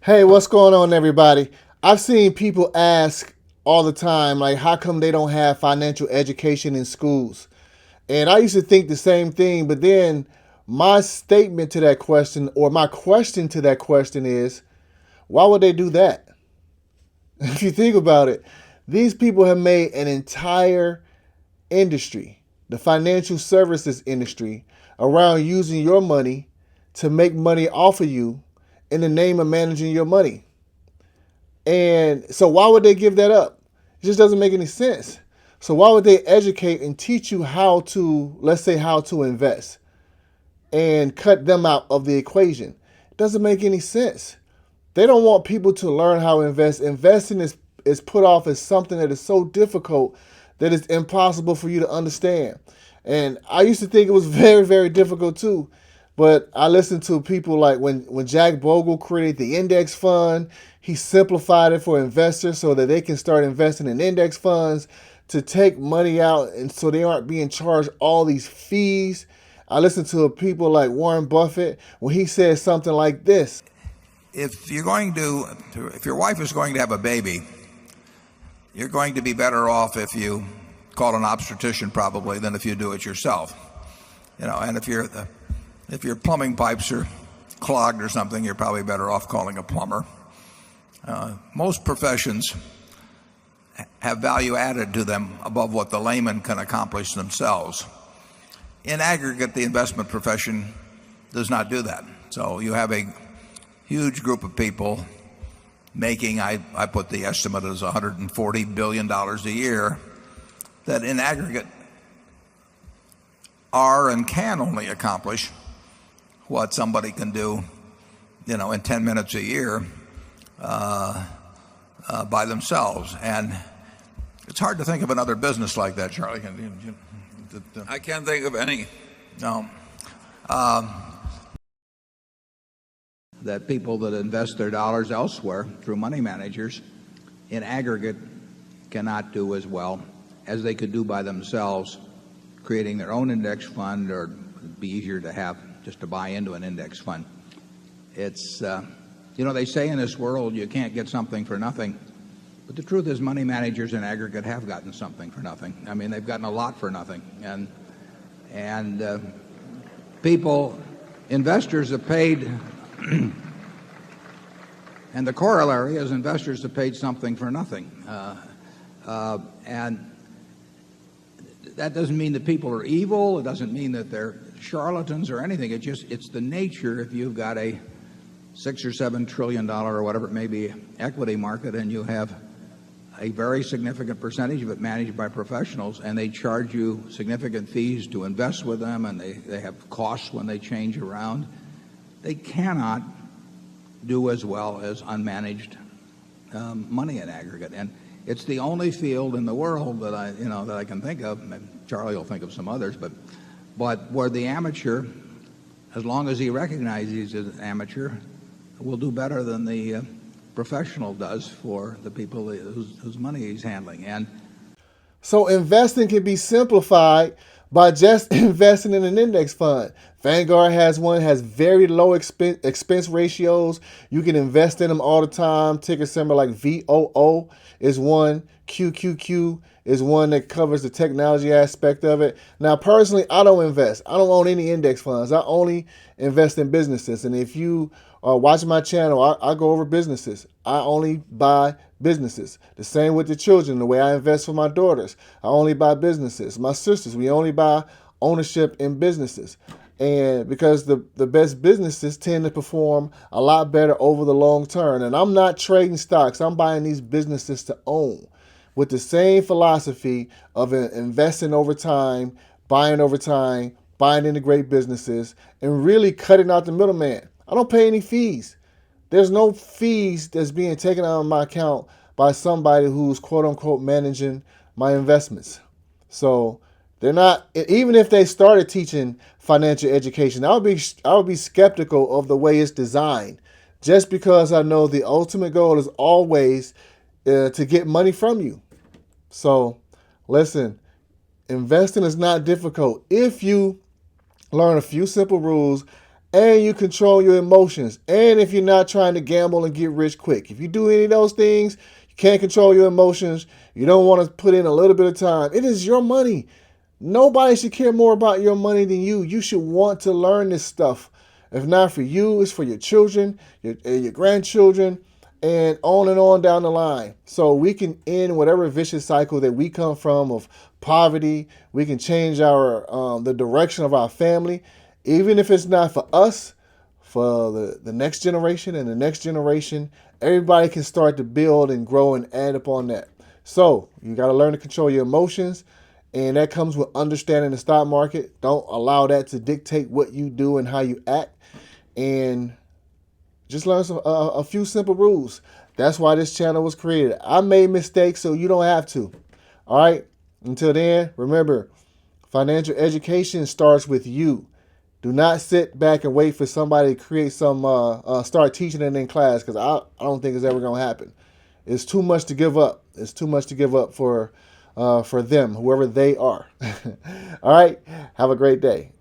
Hey, what's going on, everybody? I've seen people ask all the time, like, how come they don't have financial education in schools? And I used to think the same thing, but then my statement to that question, or my question to that question is, why would they do that? If you think about it, these people have made an entire industry, the financial services industry, around using your money to make money off of you in the name of managing your money. And so why would they give that up? It just doesn't make any sense. So why would they educate and teach you how to, let's say, how to invest and cut them out of the equation? It doesn't make any sense. They don't want people to learn how to invest. Investing is put off as something that is so difficult that it's impossible for you to understand. And I used to think it was very, very difficult too. But I listened to people like when Jack Bogle created the index fund, he simplified it for investors so that they can start investing in index funds to take money out and so they aren't being charged all these fees. I listened to people like Warren Buffett when he said something like this. If your wife is going to have a baby, you're going to be better off if you call an obstetrician probably than if you do it yourself. And if your plumbing pipes are clogged or something, you're probably better off calling a plumber. Most professions have value added to them above what the layman can accomplish themselves. In aggregate, the investment profession does not do that. So you have a huge group of people making, I put the estimate as $140 billion a year, that in aggregate are and can only accomplish what somebody can do, in 10 minutes a year by themselves. And it's hard to think of another business like that, Charlie. I can't think of any. No. That people that invest their dollars elsewhere through money managers in aggregate cannot do as well as they could do by themselves, creating their own index fund, or it'd be easier to have just to buy into an index fund. It's, they say in this world you can't get something for nothing. But the truth is money managers in aggregate have gotten something for nothing. I mean, they've gotten a lot for nothing. And investors have paid, and the corollary is investors have paid something for nothing. And that doesn't mean that people are evil. It doesn't mean that they're charlatans or anything. It's the nature. If you've got a $6 or $7 trillion or whatever it may be equity market, and you have a very significant percentage of it managed by professionals, and they charge you significant fees to invest with them, and they have costs when they change around, they cannot do as well as unmanaged money in aggregate. And it's the only field in the world that I can think of. Charlie will think of some others, but where the amateur, as long as he recognizes he's an amateur, will do better than the professional does for the people whose money he's handling. And So investing can be simplified by just investing in an index fund. Vanguard has one, has very low expense ratios. You can invest in them all the time. Ticker symbol like VOO is one. QQQ is one that covers the technology aspect of it. Now, personally, I don't invest. I don't own any index funds. I only invest in businesses. And if you are watching my channel, I go over businesses. I only buy businesses. The same with the children, the way I invest for my daughters. I only buy businesses. My sisters, we only buy ownership in businesses. And because the best businesses tend to perform a lot better over the long term. And I'm not trading stocks. I'm buying these businesses to own with the same philosophy of investing over time, buying into great businesses, and really cutting out the middleman. I don't pay any fees. There's no fees that's being taken out of my account by somebody who's quote unquote managing my investments. So they're not, even if they started teaching financial education, I would be skeptical of the way it's designed, just because I know the ultimate goal is always to get money from you. So listen, investing is not difficult if you learn a few simple rules and you control your emotions. And if you're not trying to gamble and get rich quick, if you do any of those things, you can't control your emotions, you don't want to put in a little bit of time, it is your money. Nobody should care more about your money than you. You should want to learn this stuff. If not for you, it's for your children, your grandchildren, and on down the line. So we can end whatever vicious cycle that we come from of poverty. We can change the direction of our family, even if it's not for us, for the next generation and the next generation. Everybody can start to build and grow and add upon that. So you got to learn to control your emotions. And that comes with understanding the stock market. Don't allow that to dictate what you do and how you act. And just learn a few simple rules. That's why this channel was created. I made mistakes, so you don't have to. All right? Until then, remember, financial education starts with you. Do not sit back and wait for somebody to create start teaching it in class, because I don't think it's ever going to happen. It's too much to give up. It's too much to give up for them, whoever they are. All right? Have a great day.